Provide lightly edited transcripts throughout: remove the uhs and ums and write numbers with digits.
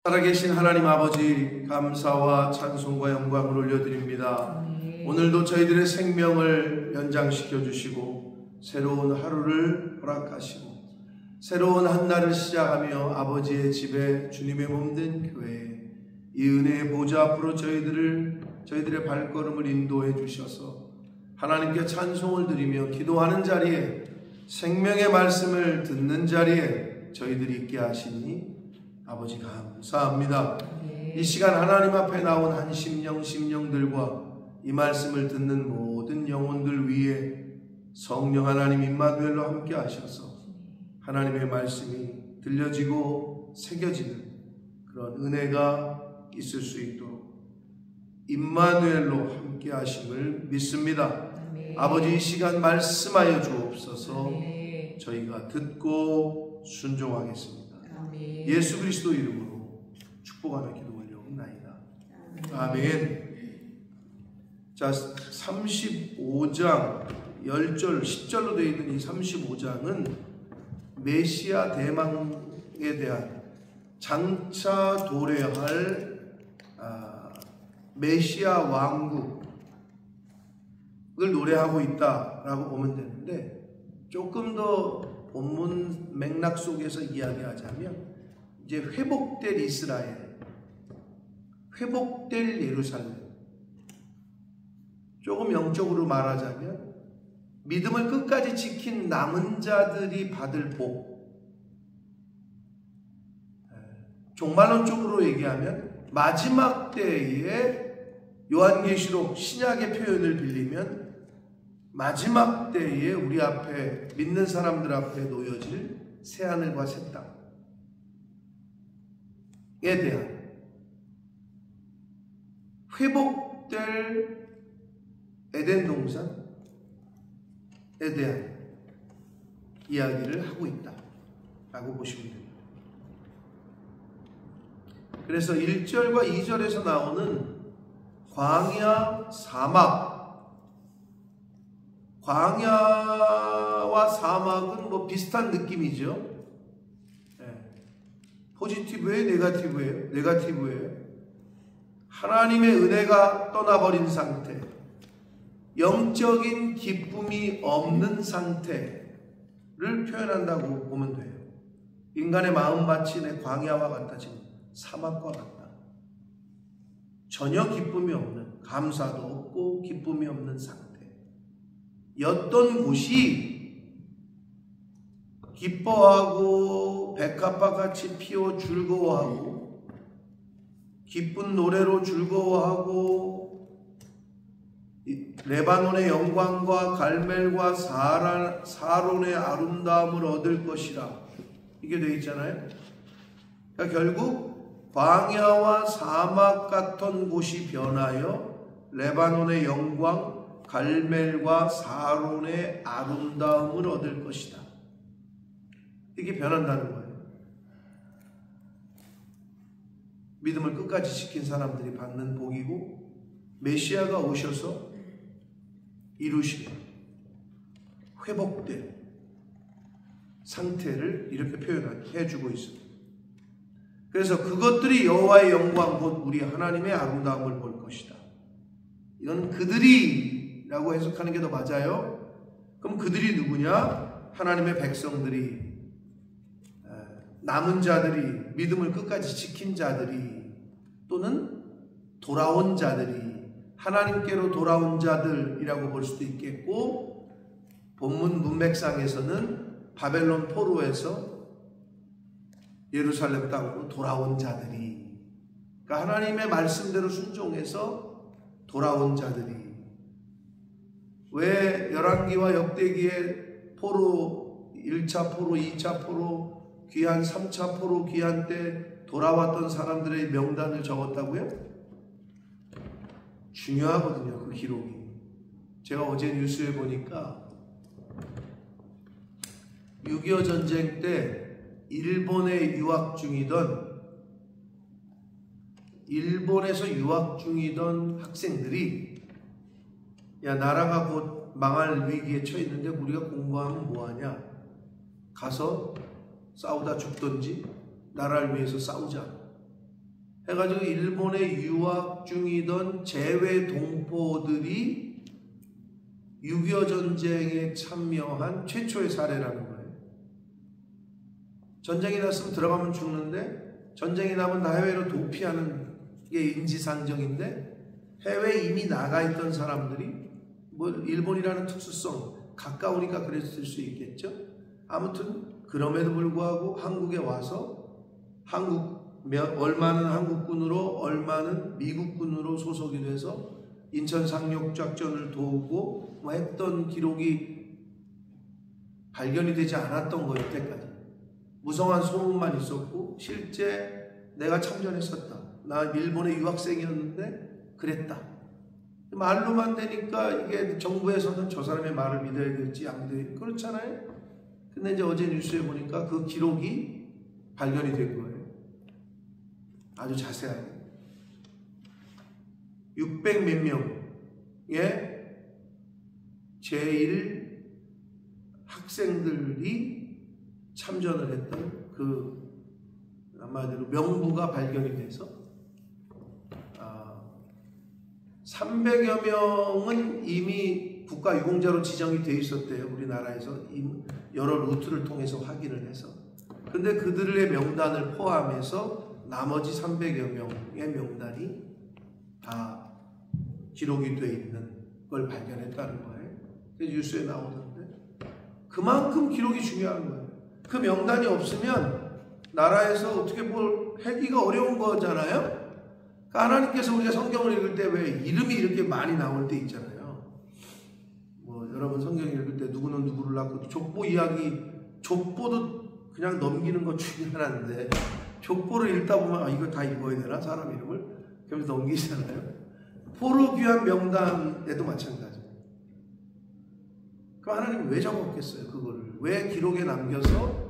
살아계신 하나님 아버지, 감사와 찬송과 영광을 올려드립니다. 오늘도 저희들의 생명을 연장시켜 주시고 새로운 하루를 허락하시고 새로운 한 날을 시작하며 아버지의 집에 주님의 몸된 교회에 이 은혜의 보좌 앞으로 저희들의 발걸음을 인도해 주셔서 하나님께 찬송을 드리며 기도하는 자리에, 생명의 말씀을 듣는 자리에 저희들이 있게 하시니 아버지 감사합니다. 이 시간 하나님 앞에 나온 한 심령들과 이 말씀을 듣는 모든 영혼들 위에 성령 하나님 임마누엘로 함께 하셔서 하나님의 말씀이 들려지고 새겨지는 그런 은혜가 있을 수 있도록 임마누엘로 함께 하심을 믿습니다. 아버지, 이 시간 말씀하여 주옵소서. 저희가 듣고 순종하겠습니다. 예수 그리스도 이름으로 축복하며 기도 올려옵나이다. 아멘. 자, 35장 10절 10절로 되어 있는 이 35장은 메시아 대망에 대한 장차 도래할 메시아 왕국을 노래하고 있다라고 보면 되는데, 조금 더 본문 맥락 속에서 이야기하자면 이제 회복될 이스라엘, 회복될 예루살렘, 조금 영적으로 말하자면 믿음을 끝까지 지킨 남은 자들이 받을 복, 종말론적으로 얘기하면 마지막 때에 요한계시록 신약의 표현을 빌리면 마지막 때에 우리 앞에, 믿는 사람들 앞에 놓여질 새하늘과 새 땅에 대한 회복될 에덴 동산에 대한 이야기를 하고 있다라고 보시면 됩니다. 그래서 1절과 2절에서 나오는 광야, 사막, 광야와 사막은 뭐 비슷한 느낌이죠. 포지티브예요, 네거티브예요? 네거티브예요. 하나님의 은혜가 떠나버린 상태, 영적인 기쁨이 없는 상태를 표현한다고 보면 돼요. 인간의 마음밭이 광야와 같다, 지금 사막과 같다. 전혀 기쁨이 없는, 감사도 없고 기쁨이 없는 상태 였던 곳이 기뻐하고 백합화같이 피어 즐거워하고 기쁜 노래로 즐거워하고 레바논의 영광과 갈멜과 사론의 아름다움을 얻을 것이라, 이게 되어 있잖아요. 그러니까 결국 광야와 사막 같은 곳이 변하여 레바논의 영광, 갈멜과 사론의 아름다움을 얻을 것이다. 이게 변한다는 거예요. 믿음을 끝까지 지킨 사람들이 받는 복이고, 메시아가 오셔서 이루시는 회복된 상태를 이렇게 표현해 주고 있습니다. 그래서 그것들이 여호와의 영광 곧 우리 하나님의 아름다움을 볼 것이다. 이건 그들이 라고 해석하는 게 더 맞아요. 그럼 그들이 누구냐? 하나님의 백성들이, 남은 자들이, 믿음을 끝까지 지킨 자들이, 또는 돌아온 자들이, 하나님께로 돌아온 자들이라고 볼 수도 있겠고, 본문 문맥상에서는 바벨론 포로에서 예루살렘 땅으로 돌아온 자들이, 그러니까 하나님의 말씀대로 순종해서 돌아온 자들이, 왜 열왕기와 역대기에 포로, 1차 포로, 2차 포로, 귀환, 3차 포로 귀환 때 돌아왔던 사람들의 명단을 적었다고요? 중요하거든요, 그 기록이. 제가 어제 뉴스에 보니까 6.25 전쟁 때 일본에서 유학 중이던 학생들이, 야, 나라가 곧 망할 위기에 처했는데 우리가 공부하면 뭐하냐, 가서 싸우다 죽든지 나라를 위해서 싸우자. 해가지고 일본에 유학 중이던 재외 동포들이 6.25 전쟁에 참여한 최초의 사례라는 거예요. 전쟁이 났으면 들어가면 죽는데 전쟁이 나면 다 해외로 도피하는 게 인지상정인데 해외에 이미 나가 있던 사람들이 뭐 일본이라는 특수성 가까우니까 그랬을 수 있겠죠. 아무튼 그럼에도 불구하고 한국에 와서 얼마는 한국군으로 얼마는 미국군으로 소속이 돼서 인천 상륙작전을 도우고 뭐 했던 기록이 발견이 되지 않았던 거예요. 때까지 무성한 소문만 있었고 실제 내가 참전했었다, 나 일본의 유학생이었는데 그랬다, 말로만 되니까 이게 정부에서는 저 사람의 말을 믿어야 될지 안 믿어야 될지 그렇잖아요. 근데 이제 어제 뉴스에 보니까 그 기록이 발견이 된 거예요. 아주 자세하게 600몇 명의 제1 학생들이 참전을 했던 그 한마디로 명부가 발견이 돼서 300여 명은 이미 국가유공자로 지정이 돼 있었대요. 우리나라에서 여러 루트를 통해서 확인을 해서. 근데 그들의 명단을 포함해서 나머지 300여 명의 명단이 다 기록이 돼 있는 걸 발견했다는 거예요. 뉴스에 나오던데 그만큼 기록이 중요한 거예요. 그 명단이 없으면 나라에서 어떻게 뭘 하기가 어려운 거잖아요. 하나님께서 우리가 성경을 읽을 때 왜 이름이 이렇게 많이 나올 때 있잖아요. 뭐 여러분 성경 읽을 때 누구는 누구를 낳고 족보 이야기, 족보도 그냥 넘기는 것 중에 하나인데 족보를 읽다 보면 이거 다 읽어야 되나 사람 이름을? 그러면서 넘기잖아요. 포로 귀환 명단에도 마찬가지예요. 그럼 하나님은 왜 적었겠어요? 그거를 왜 기록에 남겨서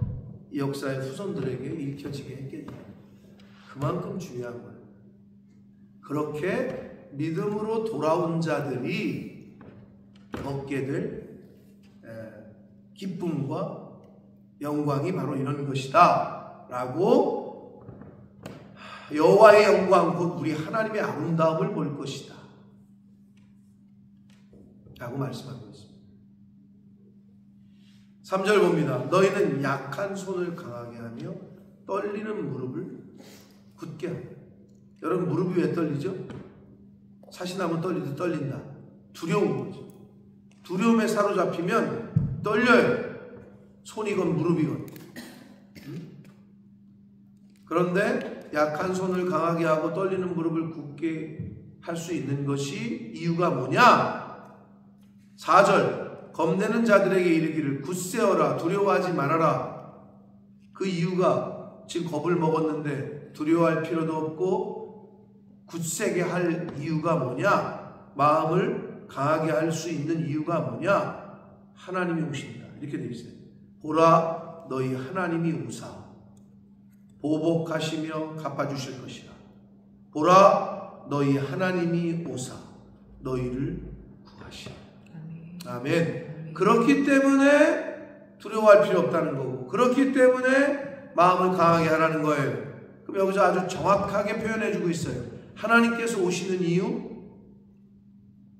이 역사의 후손들에게 읽혀지게 했겠냐? 그만큼 중요한 거예요. 그렇게 믿음으로 돌아온 자들이 얻게 될 기쁨과 영광이 바로 이런 것이다 라고, 여호와의 영광 곧 우리 하나님의 아름다움을 볼 것이다 라고 말씀하고 있습니다. 3절 봅니다. 너희는 약한 손을 강하게 하며 떨리는 무릎을 굳게 하며. 여러분 무릎이 왜 떨리죠? 사시나무 떨리듯 떨린다. 두려운 거죠. 두려움에 사로잡히면 떨려요. 손이건 무릎이건. 그런데 약한 손을 강하게 하고 떨리는 무릎을 굳게 할 수 있는 것이 이유가 뭐냐? 4절 겁내는 자들에게 이르기를 굳세어라 두려워하지 말아라. 그 이유가 지금 겁을 먹었는데 두려워할 필요도 없고 굳세게 할 이유가 뭐냐? 마음을 강하게 할 수 있는 이유가 뭐냐? 하나님이 오신다. 이렇게 되어 있어요. 보라 너희 하나님이 오사 보복하시며 갚아주실 것이라. 보라 너희 하나님이 오사 너희를 구하시라. 아멘. 그렇기 때문에 두려워할 필요 없다는 거고, 그렇기 때문에 마음을 강하게 하라는 거예요. 그럼 여기서 아주 정확하게 표현해주고 있어요. 하나님께서 오시는 이유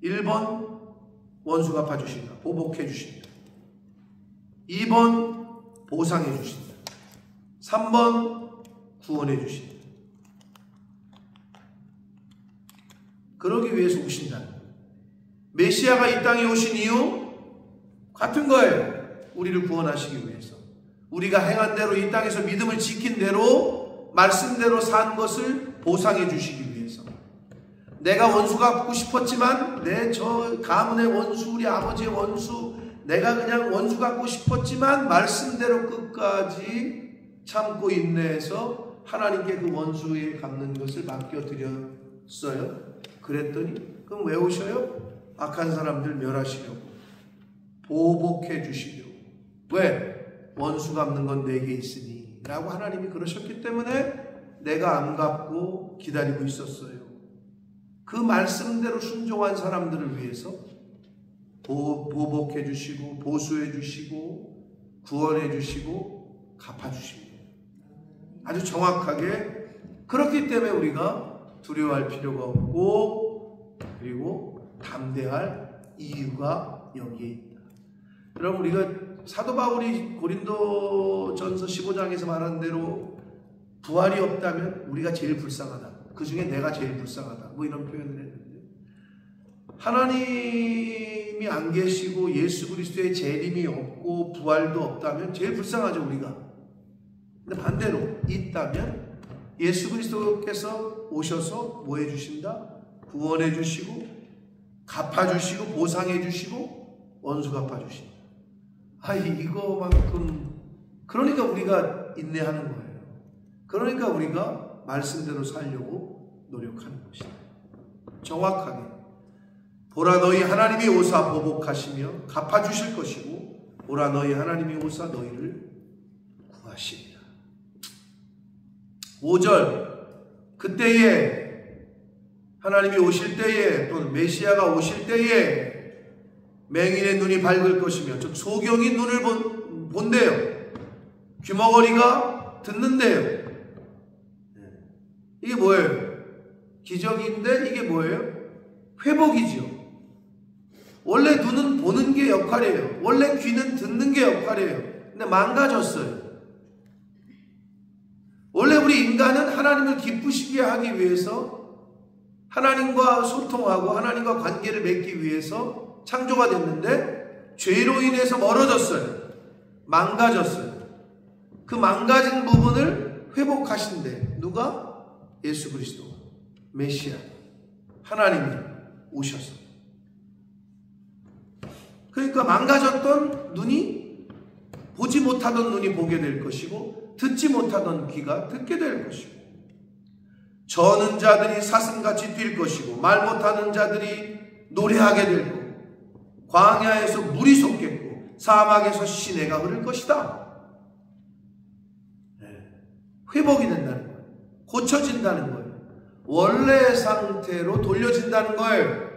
1번 원수 갚아주신다. 보복해 주신다. 2번 보상해 주신다. 3번 구원해 주신다. 그러기 위해서 오신다는 거예요. 메시아가 이 땅에 오신 이유 같은 거예요. 우리를 구원하시기 위해서. 우리가 행한 대로 이 땅에서 믿음을 지킨 대로 말씀대로 산 것을 보상해 주시기 위해서. 내가 원수 갚고 싶었지만 내 저 가문의 원수, 우리 아버지의 원수, 내가 그냥 원수 갚고 싶었지만 말씀대로 끝까지 참고 인내해서 하나님께 그 원수에 갚는 것을 맡겨드렸어요. 그랬더니 그럼 왜 오셔요? 악한 사람들 멸하시려고, 보복해 주시려고. 왜? 원수 갚는 건 내게 있으니 라고 하나님이 그러셨기 때문에 내가 안 갚고 기다리고 있었어요. 그 말씀대로 순종한 사람들을 위해서 보복해 주시고 보수해 주시고 구원해 주시고 갚아 주십니다. 아주 정확하게 그렇기 때문에 우리가 두려워할 필요가 없고 그리고 담대할 이유가 여기에 있다. 여러분, 우리가 사도 바울이 고린도전서 15장에서 말한 대로 부활이 없다면 우리가 제일 불쌍하다. 그 중에 내가 제일 불쌍하다. 뭐 이런 표현을 했는데, 하나님이 안 계시고 예수 그리스도의 재림이 없고 부활도 없다면 제일 불쌍하죠, 우리가. 근데 반대로 있다면 예수 그리스도께서 오셔서 뭐 해주신다? 구원해 주시고 갚아주시고 보상해 주시고 원수 갚아주신다. 이거만큼, 그러니까 우리가 인내하는 거예요. 그러니까 우리가 말씀대로 살려고 노력하는 것이다. 정확하게 보라, 너희 하나님이 오사 보복하시며 갚아주실 것이고 보라, 너희 하나님이 오사 너희를 구하시리라. 5절, 그때에 하나님이 오실 때에 또는 메시아가 오실 때에 맹인의 눈이 밝을 것이며, 즉 소경이 눈을 본대요. 귀머거리가 듣는데요. 이게 뭐예요? 기적인데 이게 뭐예요? 회복이죠. 원래 눈은 보는 게 역할이에요. 원래 귀는 듣는 게 역할이에요. 근데 망가졌어요. 원래 우리 인간은 하나님을 기쁘시게 하기 위해서, 하나님과 소통하고 하나님과 관계를 맺기 위해서 창조가 됐는데 죄로 인해서 멀어졌어요. 망가졌어요. 그 망가진 부분을 회복하신대. 누가? 예수 그리스도, 메시아, 하나님이 오셔서. 그러니까 망가졌던 눈이, 보지 못하던 눈이 보게 될 것이고 듣지 못하던 귀가 듣게 될 것이고, 저는 자들이 사슴같이 뛸 것이고 말 못하는 자들이 노래하게 될 거고, 광야에서 물이 솟겠고 사막에서 시내가 흐를 것이다. 회복이 된다는 거예요. 고쳐진다는 거예요. 원래 상태로 돌려진다는 거예요.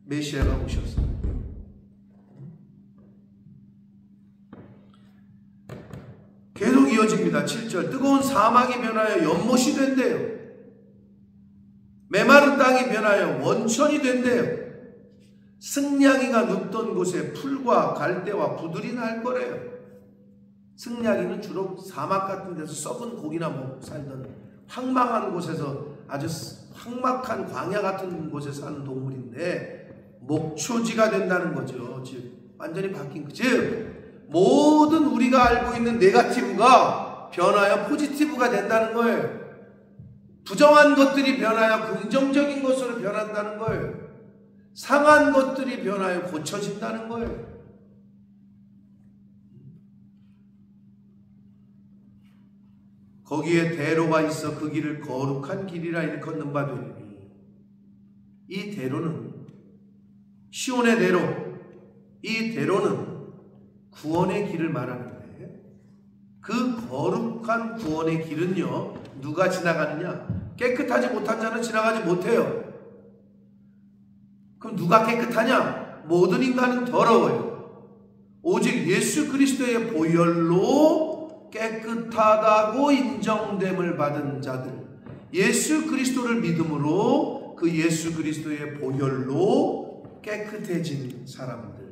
메시아가 오셨어요. 계속 이어집니다. 7절, 뜨거운 사막이 변하여 연못이 된대요. 메마른 땅이 변하여 원천이 된대요. 승냥이가 눕던 곳에 풀과 갈대와 부들이 날 거래요. 승냥이는 주로 사막 같은 데서 썩은 고기나 먹고 살던 황망한 곳에서, 아주 황막한 광야 같은 곳에 사는 동물인데 목초지가 된다는 거죠. 즉 완전히 바뀐 거. 즉 모든 우리가 알고 있는 네거티브가 변하여 포지티브가 된다는 거예요. 부정한 것들이 변하여 긍정적인 것으로 변한다는 거예요. 상한 것들이 변하여 고쳐진다는 거예요. 거기에 대로가 있어 그 길을 거룩한 길이라 일컫는 바 되니, 이 대로는 시온의 대로, 이 대로는 구원의 길을 말하는데, 그 거룩한 구원의 길은요, 누가 지나가느냐? 깨끗하지 못한 자는 지나가지 못해요. 그럼 누가 깨끗하냐? 모든 인간은 더러워요. 오직 예수 그리스도의 보혈로 깨끗하다고 인정됨을 받은 자들, 예수 그리스도를 믿음으로 그 예수 그리스도의 보혈로 깨끗해진 사람들,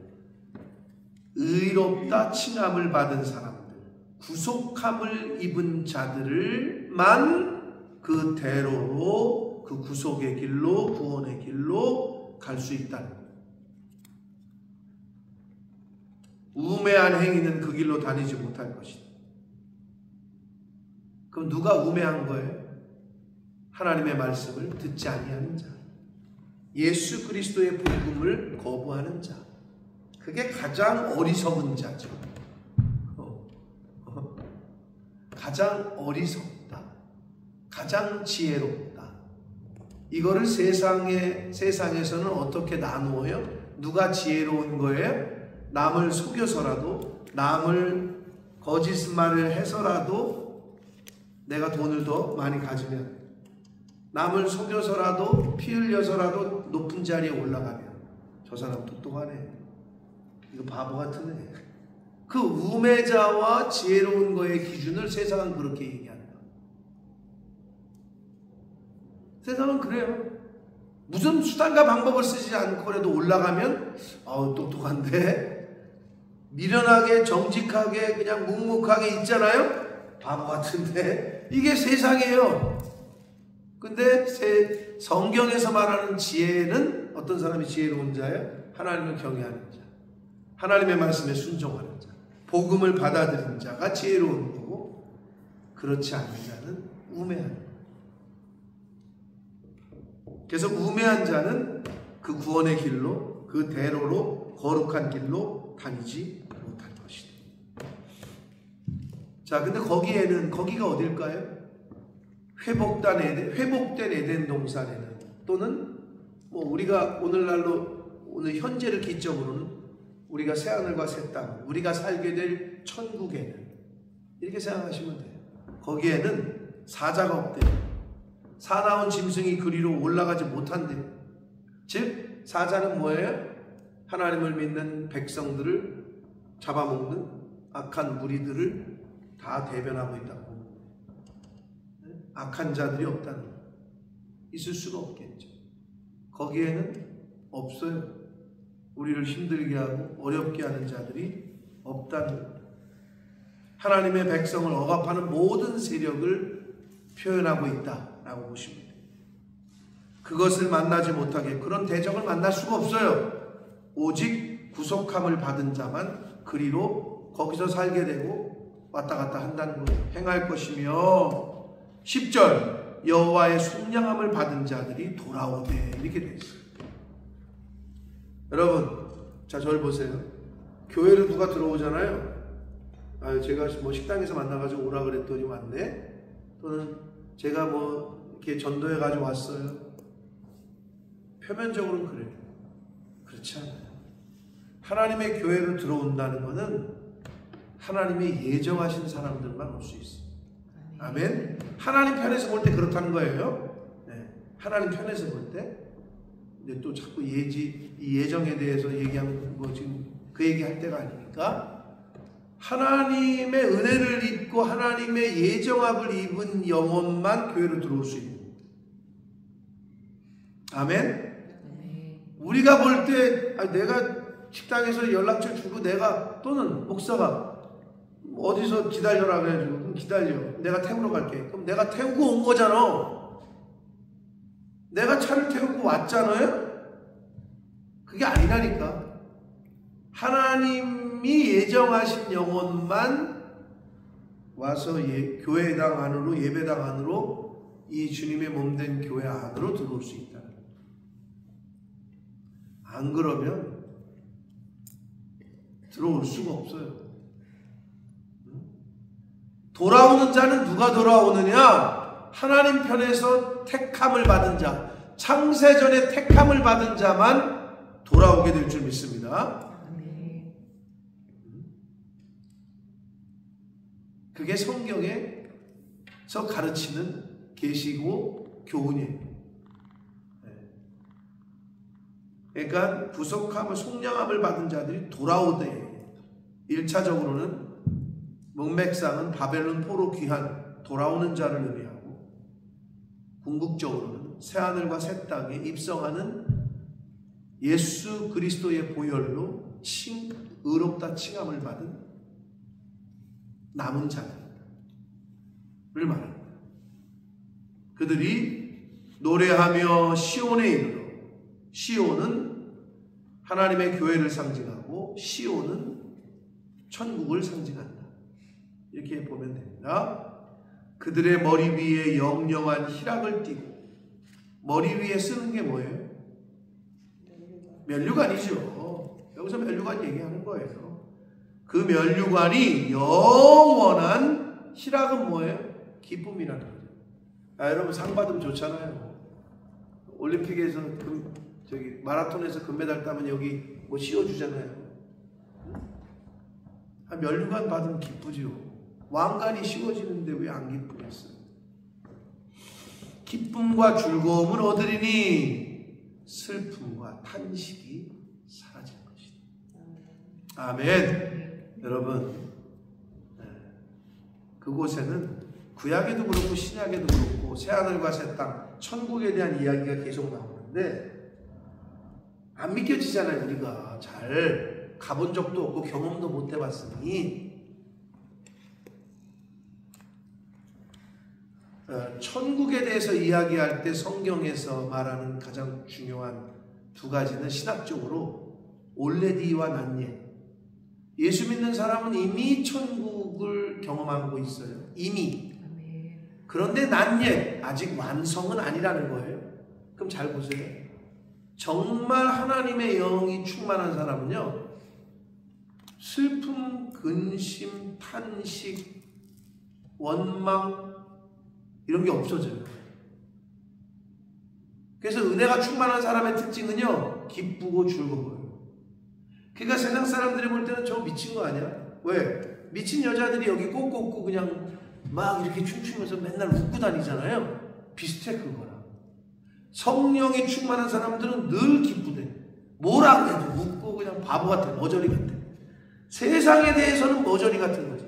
의롭다 칭함을 받은 사람들, 구속함을 입은 자들만 그 대로로, 그 구속의 길로, 구원의 길로 갈 수 있다는 거예요. 우매한 행위는 그 길로 다니지 못할 것이다. 그럼 누가 우매한 거예요? 하나님의 말씀을 듣지 아니하는 자, 예수 그리스도의 복음을 거부하는 자, 그게 가장 어리석은 자죠. 가장 어리석다, 가장 지혜롭다. 이거를 세상에서는 어떻게 나누어요? 누가 지혜로운 거예요? 남을 속여서라도, 남을 거짓말을 해서라도, 내가 돈을 더 많이 가지면, 남을 속여서라도, 피 흘려서라도 높은 자리에 올라가면 저 사람 똑똑하네, 이거 바보 같은 애. 그 우매자와 지혜로운 거의 기준을 세상은 그렇게 얘기한다. 세상은 그래요. 무슨 수단과 방법을 쓰지 않고라도 올라가면 똑똑한데, 미련하게 정직하게 그냥 묵묵하게 있잖아요. 바보 같은데 이게 세상이에요. 근데 성경에서 말하는 지혜는 어떤 사람이 지혜로운 자예요? 하나님을 경외하는 자, 하나님의 말씀에 순종하는 자, 복음을 받아들인 자가 지혜로운 거고, 그렇지 않은 자는 우매한 자. 그래서 우매한 자는 그 구원의 길로, 그 대로로, 거룩한 길로 다니지 못할 것이다. 자, 근데 거기가 어딜까요? 회복된 에덴 동산에는, 또는 우리가 오늘 현재를 기점으로는 우리가 새하늘과 새 땅, 우리가 살게 될 천국에는, 이렇게 생각하시면 돼요. 거기에는 사자가 없대요. 사나운 짐승이 그리로 올라가지 못한대요. 즉 사자는 뭐예요? 하나님을 믿는 백성들을 잡아먹는 악한 무리들을 다 대변하고 있다고. 악한 자들이 없다는 거예요. 있을 수가 없겠죠. 거기에는 없어요. 우리를 힘들게 하고 어렵게 하는 자들이 없다는 거예요. 하나님의 백성을 억압하는 모든 세력을 표현하고 있다라고 보시면 돼요. 그것을 만나지 못하게, 그런 대적을 만날 수가 없어요. 오직 구속함을 받은 자만 그리로 거기서 살게 되고 왔다 갔다 한다는 거예요. 행할 것이며, 10절 여호와의 속량함을 받은 자들이 돌아오되, 이렇게 되어 있어요. 여러분, 자, 저를 보세요. 교회를 누가 들어오잖아요. 제가 식당에서 만나가지고 오라 그랬더니 왔네. 또는 제가 이렇게 전도해가지고 왔어요. 표면적으로는 그래요. 그렇지 않아요. 하나님의 교회로 들어온다는 것은 하나님의 예정하신 사람들만 올 수 있어요. 아멘. 하나님 편에서 볼 때 그렇다는 거예요. 네. 하나님 편에서 볼 때. 근데 또 자꾸 이 예정에 대해서 얘기하면 지금 그 얘기할 때가 아니니까, 하나님의 은혜를 입고 하나님의 예정합을 입은 영혼만 교회로 들어올 수 있는 거예요. 아멘. 우리가 볼 때 내가 식당에서 연락처 주고 또는 목사가 어디서 기다려라 그래가지고, 그럼 기다려, 내가 태우러 갈게. 그럼 내가 태우고 온 거잖아. 내가 차를 태우고 왔잖아요. 그게 아니라니까. 하나님이 예정하신 영혼만 와서 교회당 안으로, 예배당 안으로, 이 주님의 몸된 교회 안으로 들어올 수 있다. 안 그러면 들어올 수가 없어요. 돌아오는 자는 누가 돌아오느냐? 하나님 편에서 택함을 받은 자, 창세전에 택함을 받은 자만 돌아오게 될 줄 믿습니다. 그게 성경에서 가르치는 계시고 교훈이에요. 그러니까 구속함을, 속량함을 받은 자들이 돌아오되, 1차적으로는 문맥상은 바벨론 포로 귀환, 돌아오는 자를 의미하고, 궁극적으로는 새하늘과 새 땅에 입성하는 예수 그리스도의 보혈로 의롭다 칭함을 받은 남은 자들을 말합니다. 그들이 노래하며 시온에 이르러, 시온은 하나님의 교회를 상징하고 시온은 천국을 상징한다. 이렇게 보면 됩니다. 그들의 머리 위에 영영한 희락을 띠고, 머리 위에 쓰는 게 뭐예요? 면류관이죠. 여기서 면류관 얘기하는 거예요. 그 면류관이 영원한 희락은 뭐예요? 기쁨이라는 거죠. 여러분 상 받으면 좋잖아요. 올림픽에서 마라톤에서 금메달 따면 여기 씌워주잖아요. 면류관 받으면 기쁘죠. 왕관이 씌워지는데 왜 안 기쁘겠어요? 기쁨과 즐거움을 얻으리니 슬픔과 탄식이 사라질 것이다. 아멘. 여러분, 그곳에는 구약에도 그렇고 신약에도 그렇고 새하늘과 새 땅, 천국에 대한 이야기가 계속 나오는데 안 믿겨지잖아요. 우리가 잘 가본 적도 없고 경험도 못 해봤으니. 천국에 대해서 이야기할 때 성경에서 말하는 가장 중요한 두 가지는 신학적으로 올레디와 난예. 예수 믿는 사람은 이미 천국을 경험하고 있어요. 이미. 그런데 난예, 아직 완성은 아니라는 거예요. 그럼 잘 보세요. 정말 하나님의 영이 충만한 사람은요, 슬픔, 근심, 탄식, 원망 이런 게 없어져요. 그래서 은혜가 충만한 사람의 특징은요, 기쁘고 즐거워요. 그러니까 세상 사람들이 볼 때는 저 미친 거 아니야? 왜? 미친 여자들이 여기 꼭 꽂고 그냥 막 이렇게 춤추면서 맨날 웃고 다니잖아요. 비슷해 그거랑. 성령이 충만한 사람들은 늘 기쁘대. 뭐라 그래도 웃고 그냥 바보 같아. 머저리 같아. 세상에 대해서는 머저리 같은 거지.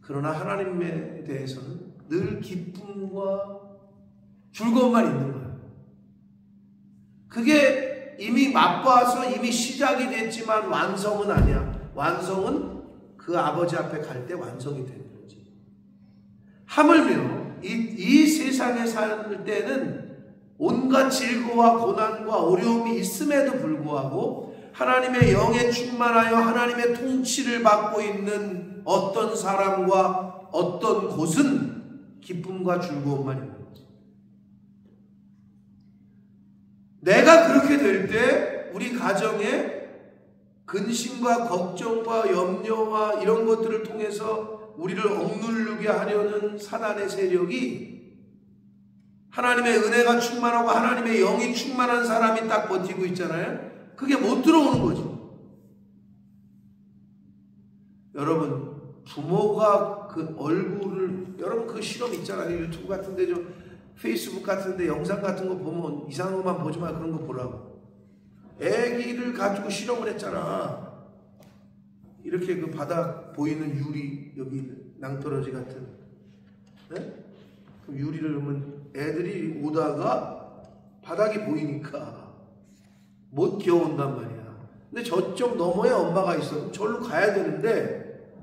그러나 하나님에 대해서는 늘 기쁨과 즐거움만 있는 거예요. 그게 이미 맛봐서 이미 시작이 됐지만 완성은 아니야. 완성은 그 아버지 앞에 갈 때 완성이 되는 거지. 하물며 이 세상에 살 때는 온갖 질고와 고난과 어려움이 있음에도 불구하고 하나님의 영에 충만하여 하나님의 통치를 받고 있는 어떤 사람과 어떤 곳은 기쁨과 즐거움만 있는 거죠. 내가 그렇게 될 때 우리 가정에 근심과 걱정과 염려와 이런 것들을 통해서 우리를 억누르게 하려는 사단의 세력이 하나님의 은혜가 충만하고 하나님의 영이 충만한 사람이 딱 버티고 있잖아요. 그게 못 들어오는 거죠. 여러분, 부모가 그 얼굴을, 여러분 그 실험 있잖아요. 유튜브 같은데, 저 페이스북 같은데 영상 같은 거 보면 이상한 것만 보지 마. 그런 거 보라고. 애기를 가지고 실험을 했잖아. 이렇게 그 바닥 보이는 유리, 여기 낭떠러지 같은, 네? 그 유리를 넣으면 애들이 오다가 바닥이 보이니까 못 기어온단 말이야. 근데 저쪽 너머에 엄마가 있어. 그럼 저기로 가야 되는데,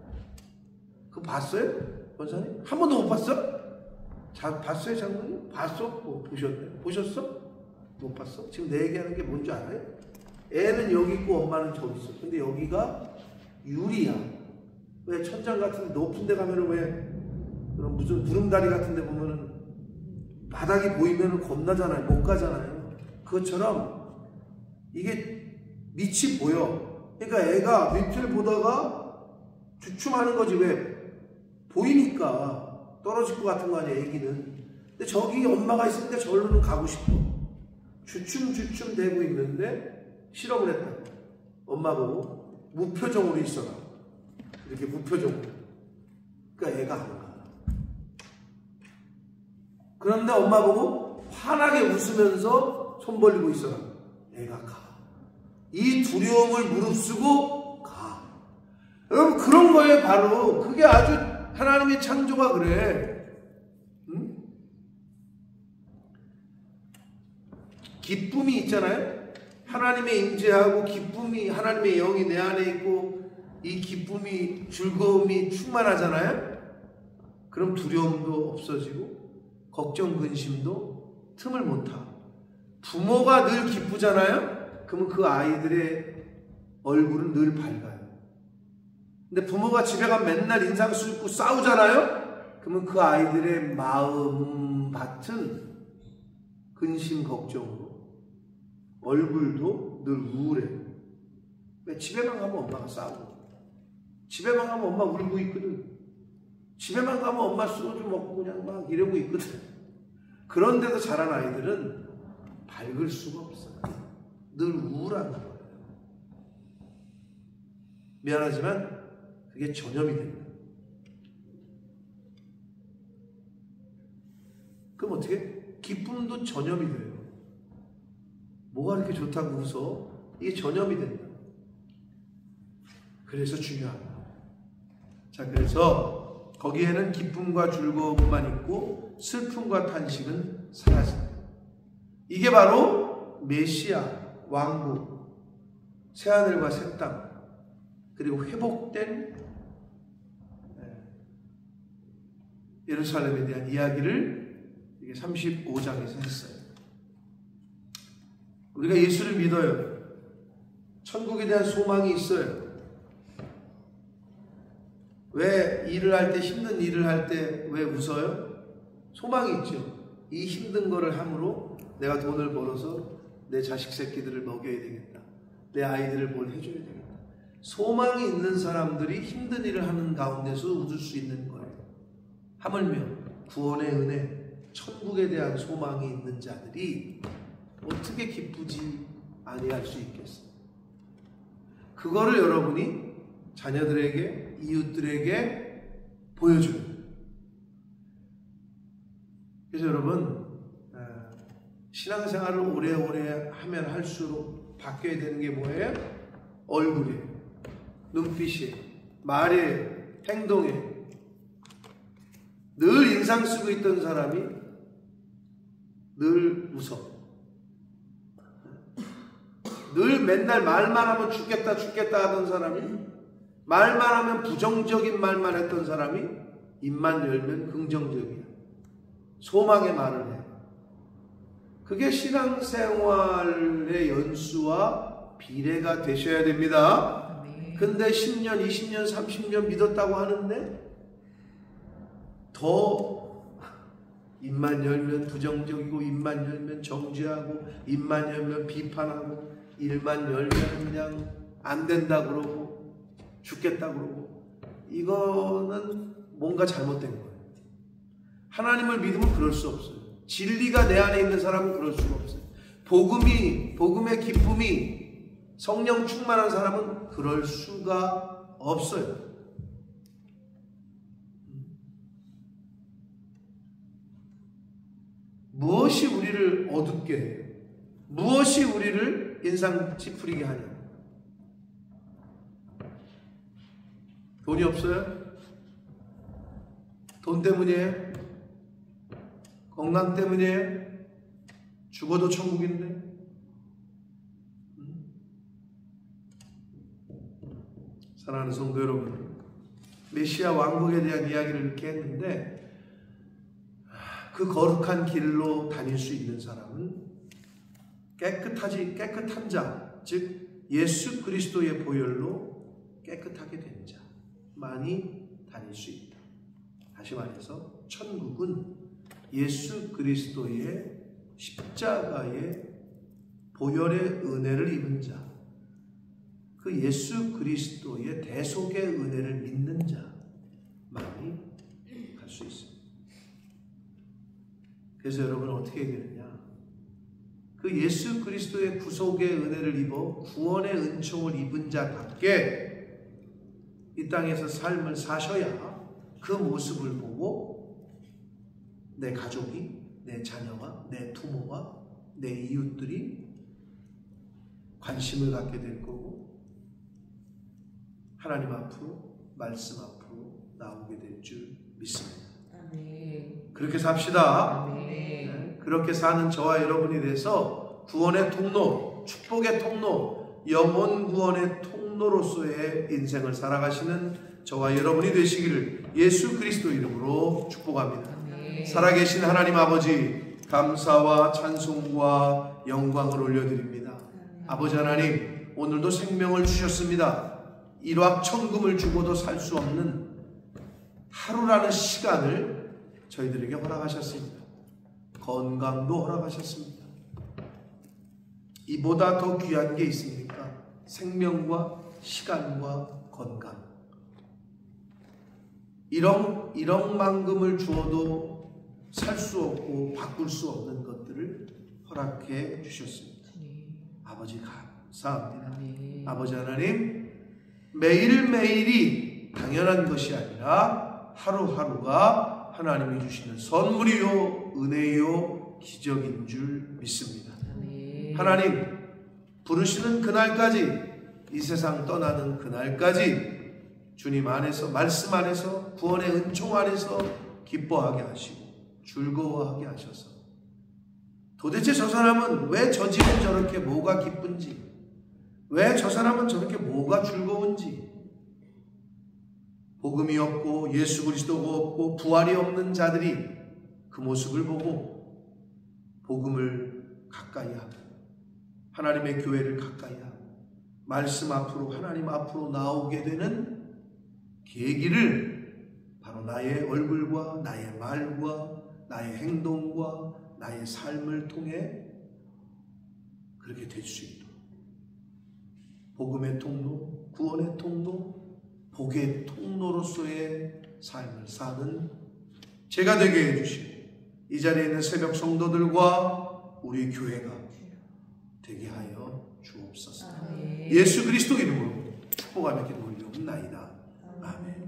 그거 봤어요? 권사님? 한 번도 못 봤어? 봤어요, 장모님? 봤어? 보셨네? 보셨어? 못 봤어? 지금 내 얘기하는 게 뭔지 알아요? 애는 여기 있고 엄마는 저기 있어. 근데 여기가 유리야. 왜 천장 같은 데 높은 데 가면은 왜 그런 무슨 구름다리 같은 데 보면은 바닥이 보이면은 겁나잖아요. 못 가잖아요. 그것처럼 이게 밑이 보여. 그러니까 애가 밑을 보다가 주춤하는 거지. 왜? 보이니까 떨어질 것 같은 거 아니야, 애기는. 근데 저기 엄마가 있으니까 저기로는 가고 싶어. 주춤주춤 대고 있는데 실험을 했다. 엄마 보고 무표정으로 있어라. 이렇게 무표정으로. 그러니까 애가 안 가. 그런데 엄마 보고 환하게 웃으면서 손 벌리고 있어라. 애가 가. 이 두려움을 무릅쓰고 가. 여러분, 그런 거예요, 바로. 그게 아주 하나님의 창조가 그래. 응? 기쁨이 있잖아요. 하나님의 임재하고 기쁨이, 하나님의 영이 내 안에 있고 이 기쁨이, 즐거움이 충만하잖아요. 그럼 두려움도 없어지고 걱정, 근심도 틈을 못 타. 부모가 늘 기쁘잖아요. 그러면 그 아이들의 얼굴은 늘 밝아요. 근데 부모가 집에 가면 맨날 인상 쓰고 싸우잖아요. 그러면 그 아이들의 마음 밭은 근심, 걱정으로 얼굴도 늘 우울해. 왜? 집에만 가면 엄마가 싸우고, 집에만 가면 엄마 울고 있거든. 집에만 가면 엄마 소주 먹고 그냥 막 이러고 있거든. 그런데도 자란 아이들은 밝을 수가 없어요. 늘 우울한 거예요. 미안하지만 그게 전염이 됩니다. 그럼 어떻게? 기쁨도 전염이 돼요. 뭐가 이렇게 좋다고 웃어? 이게 전염이 된다. 그래서 중요합니다. 자, 그래서 거기에는 기쁨과 즐거움만 있고 슬픔과 탄식은 사라진다. 이게 바로 메시아 왕국, 새하늘과 새 땅, 그리고 회복된 예루살렘에 대한 이야기를 35장에서 했어요. 우리가 예수를 믿어요. 천국에 대한 소망이 있어요. 왜 일을 할 때, 힘든 일을 할 때 왜 웃어요? 소망이 있죠. 이 힘든 거를 함으로 내가 돈을 벌어서 내 자식 새끼들을 먹여야 되겠다. 내 아이들을 뭘 해줘야 되겠다. 소망이 있는 사람들이 힘든 일을 하는 가운데서 웃을 수 있는 거예요. 하물며 구원의 은혜, 천국에 대한 소망이 있는 자들이 어떻게 기쁘지 아니할 수 있겠어요? 그거를 여러분이 자녀들에게, 이웃들에게 보여줘요. 그래서 여러분, 신앙생활을 오래오래 하면 할수록 바뀌어야 되는 게 뭐예요? 얼굴이에요. 눈빛이에요. 말이에요. 행동이에요. 늘 인상 쓰고 있던 사람이 늘 웃어. 늘 맨날 말만 하면 죽겠다 죽겠다 하던 사람이, 말만 하면 부정적인 말만 했던 사람이 입만 열면 긍정적이야. 소망의 말을 해. 그게 신앙생활의 연수와 비례가 되셔야 됩니다. 근데 10년, 20년, 30년 믿었다고 하는데 더 입만 열면 부정적이고, 입만 열면 정죄하고, 입만 열면 비판하고, 일만 열면 그냥 안 된다 그러고 죽겠다 그러고, 이거는 뭔가 잘못된 거예요. 하나님을 믿으면 그럴 수 없어요. 진리가 내 안에 있는 사람은 그럴 수가 없어요. 복음의 기쁨이 성령 충만한 사람은 그럴 수가 없어요. 무엇이 우리를 어둡게 해요? 무엇이 우리를 인상 찌푸리게 하냐? 돈이 없어요? 돈 때문이에요? 건강 때문이에요? 죽어도 천국인데? 사랑하는 성도 여러분, 메시아 왕국에 대한 이야기를 이렇게 했는데, 그 거룩한 길로 다닐 수 있는 사람은 깨끗한 자, 즉 예수 그리스도의 보혈로 깨끗하게 된 자만이 다닐 수 있다. 다시 말해서 천국은 예수 그리스도의 십자가의 보혈의 은혜를 입은 자, 그 예수 그리스도의 대속의 은혜를 믿는 자만이 갈 수 있습니다. 그래서 여러분은 어떻게 해야 되느냐? 그 예수 그리스도의 구속의 은혜를 입어 구원의 은총을 입은 자답게 이 땅에서 삶을 사셔야 그 모습을 보고 내 가족이, 내 자녀와 내 부모와 내 이웃들이 관심을 갖게 될 거고, 하나님 앞으로, 말씀 앞으로 나오게 될 줄 믿습니다. 아멘. 그렇게 삽시다. 아멘. 네, 그렇게 사는 저와 여러분이 돼서 구원의 통로, 축복의 통로, 영혼 구원의 통로로서의 인생을 살아가시는 저와 여러분이 되시기를 예수 그리스도 이름으로 축복합니다. 아멘. 살아계신 하나님 아버지, 감사와 찬송과 영광을 올려드립니다. 아멘. 아버지 하나님, 오늘도 생명을 주셨습니다. 일확천금을 주고도 살 수 없는 하루라는 시간을 저희들에게 허락하셨습니다. 건강도 허락하셨습니다. 이보다 더 귀한 게 있습니까? 생명과 시간과 건강. 1억만금을 주어도 살 수 없고 바꿀 수 없는 것들을 허락해 주셨습니다. 아버지 감사합니다. 아버지 하나님, 매일매일이 당연한 것이 아니라 하루하루가 하나님이 주시는 선물이요, 은혜요, 기적인 줄 믿습니다. 하나님, 부르시는 그날까지, 이 세상 떠나는 그날까지 주님 안에서, 말씀 안에서, 구원의 은총 안에서 기뻐하게 하시고 즐거워하게 하셔서 도대체 저 사람은 왜 저 집은 저렇게 뭐가 기쁜지, 왜 저 사람은 저렇게 뭐가 즐거운지, 복음이 없고 예수 그리스도가 없고 부활이 없는 자들이 그 모습을 보고 복음을 가까이 하고 하나님의 교회를 가까이 하고 말씀 앞으로, 하나님 앞으로 나오게 되는 계기를 바로 나의 얼굴과 나의 말과 나의 행동과 나의 삶을 통해 그렇게 될 수 있도록 복음의 통로, 구원의 통로, 복의 통로로서의 삶을 사는 제가 되게 해주시고 이 자리에 있는 새벽 성도들과 우리 교회가 되게 하여 주옵소서. 예수 그리스도 이름으로 축복하며 기도를 올리옵나이다. 아멘.